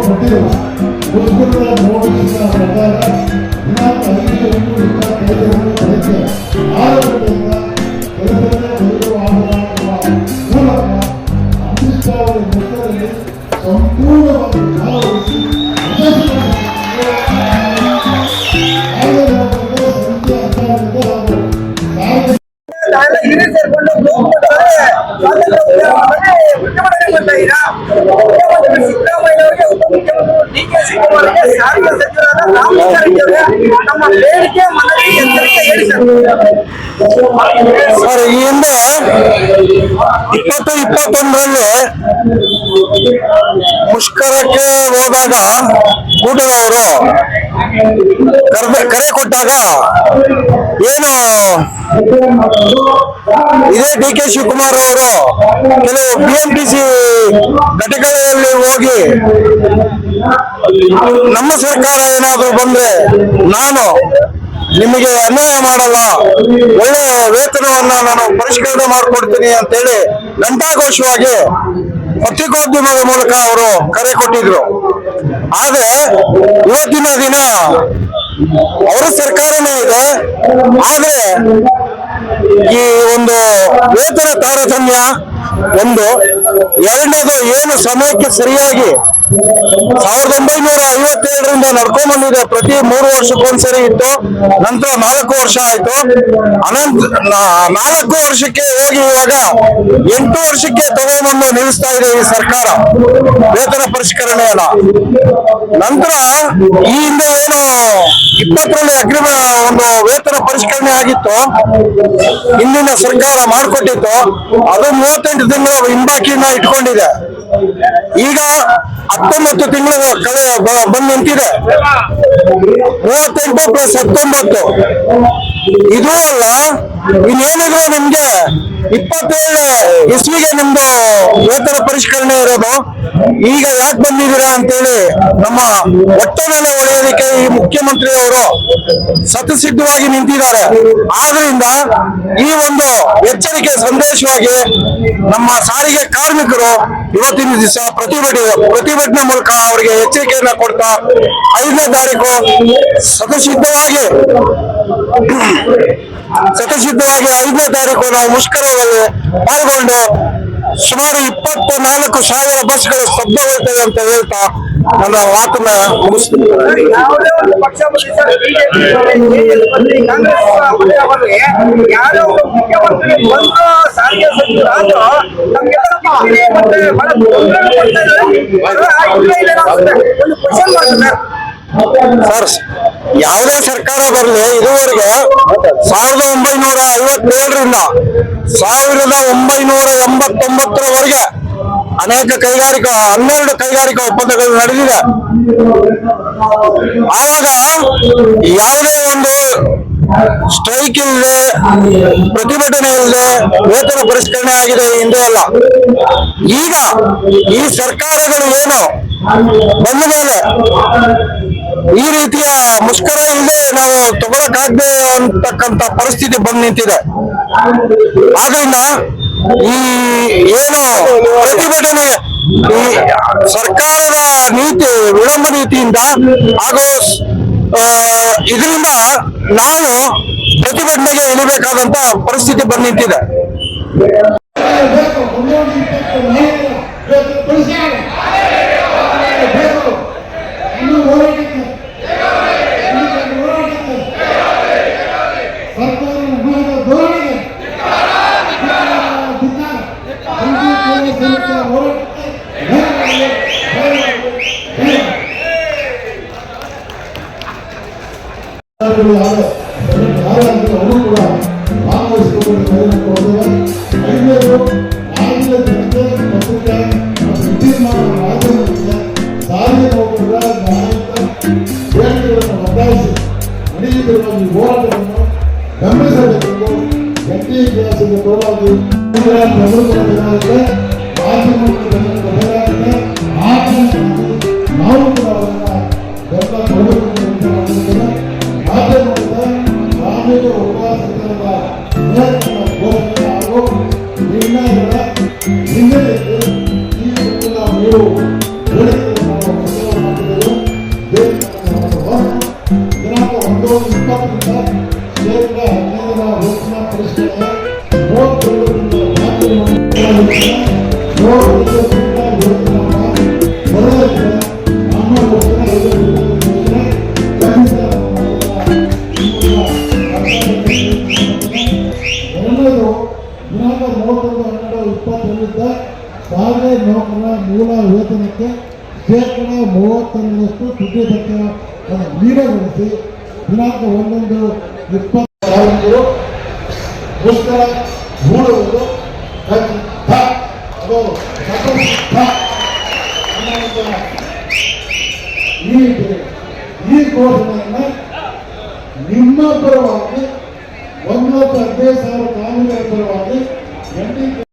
ಕೊಟ್ಟಿಲ್ಲ. ಮುಸ್ಲಿಮರ ನೋಟಿಸಿನ ಪ್ರಕಾರ ದಿನಾಂಕ 5/1/2025 ಬೆಳಗ್ಗೆ 6 ಗಂಟೆಯಿಂದ ಕೆಲಸಕ್ಕೆ ಬರುವ ಮೂಲಕ ಅಮಿತ್ ಶಾ ಅವರ ನೇತೃತ್ವದಲ್ಲಿ ಸಂಪೂರ್ಣವಾಗಿ ಭಾಗವಹಿಸಿ ಸಿದ್ದರಾಮಯ್ಯ ಡಿಕೆ ಶಿವಕುಮಾರ್ಗೆ ಸಾರಿಗೆ ಸಚಿವರಾದ ನಮ್ಮ ಬೇಡಿಕೆ ಮನವಿ ಎಚ್ಚರಿಕೆ ಹೇಳಿ ಸರ್. ಈ ಹಿಂದೆ 2021ರಲ್ಲಿ ಮುಷ್ಕರಕ್ಕೆ ಹೋದಾಗ ಕೂಟದವರು ಕರೆ ಕೊಟ್ಟಾಗ ಏನು ಇದೇ ಡಿಕೆ ಶಿವಕುಮಾರ್ ಅವರು ಕೆಲವು ಬಿಎಂಟಿಸಿ ಘಟಕಗಳಲ್ಲಿ ಹೋಗಿ ನಮ್ಮ ಸರ್ಕಾರ ಏನಾದ್ರೂ ಬಂದ್ರೆ ನಾನು ನಿಮಗೆ ಅನ್ಯಾಯ ಮಾಡಲ್ಲ, ಒಳ್ಳೆ ವೇತನವನ್ನ ನಾನು ಪರಿಷ್ಕರಣೆ ಮಾಡಿಕೊಡ್ತೀನಿ ಅಂತೇಳಿ ಘಂಟಾಘೋಷವಾಗಿ ಪತ್ರಿಕೋದ್ಯಮದ ಮೂಲಕ ಅವರು ಕರೆ ಕೊಟ್ಟಿದ್ರು. ಆದ್ರೆ ಇವತ್ತಿನ ದಿನ ಅವರ ಸರ್ಕಾರನೇ ಇದೆ. ಆದ್ರೆ ಈ ಒಂದು ವೇತನ ತಾರತಮ್ಯ ಒಂದು, ಎರಡನೇದು ಏನು ಸಮಯಕ್ಕೆ ಸರಿಯಾಗಿ 1957ರಿಂದ ನಡ್ಕೊಂಡ್ ಬಂದಿದೆ. ಪ್ರತಿ 3 ವರ್ಷಕ್ಕೊಂದ್ಸರಿ ಇತ್ತು, ನಂತರ 4 ವರ್ಷ ಆಯ್ತು. ಅನಂತರ 4 ವರ್ಷಕ್ಕೆ ಹೋಗಿ ಇವಾಗ 8 ವರ್ಷಕ್ಕೆ ತಗೊಂಡ್ಬಂದು ನಿಲ್ಲಿಸ್ತಾ ಇದೆ ಈ ಸರ್ಕಾರ ವೇತನ ಪರಿಷ್ಕರಣೆಯನ್ನ. ನಂತರ ಈ ಹಿಂದೆ ಏನು 20ರಲ್ಲಿ ಒಂದು ವೇತನ ಪರಿಷ್ಕರಣೆ ಆಗಿತ್ತು, ಹಿಂದಿನ ಸರ್ಕಾರ ಮಾಡಿಕೊಟ್ಟಿತ್ತು, ಅದು 38 ತಿಂಗಳ ಹಿಂಬಾಕಿನ ಇಟ್ಕೊಂಡಿದೆ. ಈಗ 19 ತಿಂಗಳು ಬಂದು ನಿಂತಿದೆ. 38 + 19 ಇದು ಅಲ್ಲ, ಇನ್ನೇನಿದ್ರು ನಿಮ್ಗೆ 27ನೇ ಇಸ್ವಿಗೆ ನಿಮ್ದು ವೇತನ ಪರಿಷ್ಕರಣೆ ಇರೋದು. ಈಗ ಯಾಕೆ ಬಂದಿದ್ದೀರಾ ಅಂತೇಳಿ ನಮ್ಮ ಒಟ್ಟನೆಲೆ ಹೊಡೆಯೋದಕ್ಕೆ ಈ ಮುಖ್ಯಮಂತ್ರಿ ಅವರು ಸತಸಿದ್ಧವಾಗಿ ನಿಂತಿದ್ದಾರೆ. ಆದ್ರಿಂದ ಈ ಒಂದು ಎಚ್ಚರಿಕೆ ಸಂದೇಶವಾಗಿ ನಮ್ಮ ಸಾರಿಗೆ ಕಾರ್ಮಿಕರು ಇವತ್ತಿನ ದಿವಸ ಪ್ರತಿಭಟನೆ ಮೂಲಕ ಅವರಿಗೆ ಎಚ್ಚರಿಕೆಯನ್ನ ಕೊಡ್ತಾ 5ನೇ ತಾರೀಕು ಸತಸಿದ್ಧವಾಗಿ 5ನೇ ತಾರೀಕು ನಾವು ಮುಷ್ಕರದಲ್ಲಿ ಪಾಲ್ಗೊಂಡು ಸುಮಾರು 24,000 ಬಸ್ಗಳು ಸ್ತಬ್ಧಗೊಳ್ತವೆ ಅಂತ ಹೇಳ್ತಾ ನನ್ನ ಮಾತನ್ನ ಮುಗಿಸ್ತೀನಿ. ಯಾವುದೇ ಒಂದು ಪಕ್ಷ ಯಾರೋ ಒಬ್ಬ ಮುಖ್ಯಮಂತ್ರಿ ಬಂದು ಸಾರಿಗೆ ಸಚಿವರಾದ್ರು ನಮ್ಗೆಲ್ಲ ಮತ್ತೆ ಬಹಳ ಒಂದು ಕ್ವಶನ್ ಮಾಡ್ತಾರೆ ಸರ್. ಯಾವುದೇ ಸರ್ಕಾರ ಬರಲಿ, ಇದುವರೆಗೆ 1957ರಿಂದ 1989ರವರೆಗೆ ಅನೇಕ 12 ಕೈಗಾರಿಕಾ ಒಪ್ಪಂದಗಳು ನಡೆದಿದೆ. ಆವಾಗ ಯಾವುದೇ ಒಂದು ಸ್ಟ್ರೈಕ್ ಇಲ್ಲದೆ, ಪ್ರತಿಭಟನೆ ಇಲ್ಲದೆ ವೇತನ ಪರಿಷ್ಕರಣೆ ಆಗಿದೆ ಹಿಂದೆ ಅಲ್ಲ. ಈಗ ಈ ಸರ್ಕಾರಗಳು ಏನು ಬಂದ ಮೇಲೆ ಈ ರೀತಿಯ ಮುಷ್ಕರ ಇಲ್ಲದೆ ನಾವು ತಗೊಳಕಾಗದೆ ಅಂತಕ್ಕಂಥ ಪರಿಸ್ಥಿತಿ ಬಂದು ನಿಂತಿದೆ. ಆದ್ರಿಂದ ಈ ಏನು ಪ್ರತಿಭಟನೆ ಈ ಸರ್ಕಾರದ ನೀತಿ ವಿಳಂಬ ನೀತಿಯಿಂದ ಹಾಗೂ ಇದರಿಂದ ನಾವು ಪ್ರತಿಭಟನೆಗೆ ಇಳಿಬೇಕಾದಂತ ಪರಿಸ್ಥಿತಿ ಬಂದು ನಿಂತಿದೆ. ಅವರು ಕೂಡ ಭಾಗವಹಿಸಿಕೊಂಡು ಸಾರಿಗೆ ನೌಕರರ ಬೇಡಿಕೆಗಳನ್ನು ಬದಲಾಯಿಸಿ ನಡೆಯುತ್ತಿರುವ ಈ ಹೋರಾಟವನ್ನು ಗಮನಿಸಬೇಕೆಂದು ಗಟ್ಟಿ ಇತಿಹಾಸದ ಪರವಾಗಿ ನಾವು ಕೂಡ ಅವರನ್ನ ಬೆಂಬಲ ಕೊಡಬೇಕು ಮಾಧ್ಯಮದ ಸಾಮೂಹಿಕ ಉಪವಾಸದ ಘೋಷಣೆ ಹಾಗೂ ನಿರ್ಣಯಗಳ ಹಿನ್ನೆಲೆಯಲ್ಲಿ ಈ ನೀವು ಎರಡನೇದು ದಿನಾಂಕ 31/12/2020 ಸಾರಿಗೆ ನೌಕರರ ಮೂಲ ವೇತನಕ್ಕೆ ಶೇಕಡ 32% ತುಟಿ ಭತ್ಯೆಯನ್ನು ನೀಡಗೊಳಿಸಿ ದಿನಾಂಕ 1/1/2020 ಸಾರ್ವಜನಿಕರು ಮುಷ್ಕರ ಹೂಡುವುದು ಖಚಿತ. ಅದು ಸತತ ಅನ್ನುವಂಥ ಈ ಘೋಷಣೆಯನ್ನು ನಿಮ್ಮ ಪರವಾಗಿ 1,15,000 ಕಾನೂನಿನ ಪರವಾಗಿ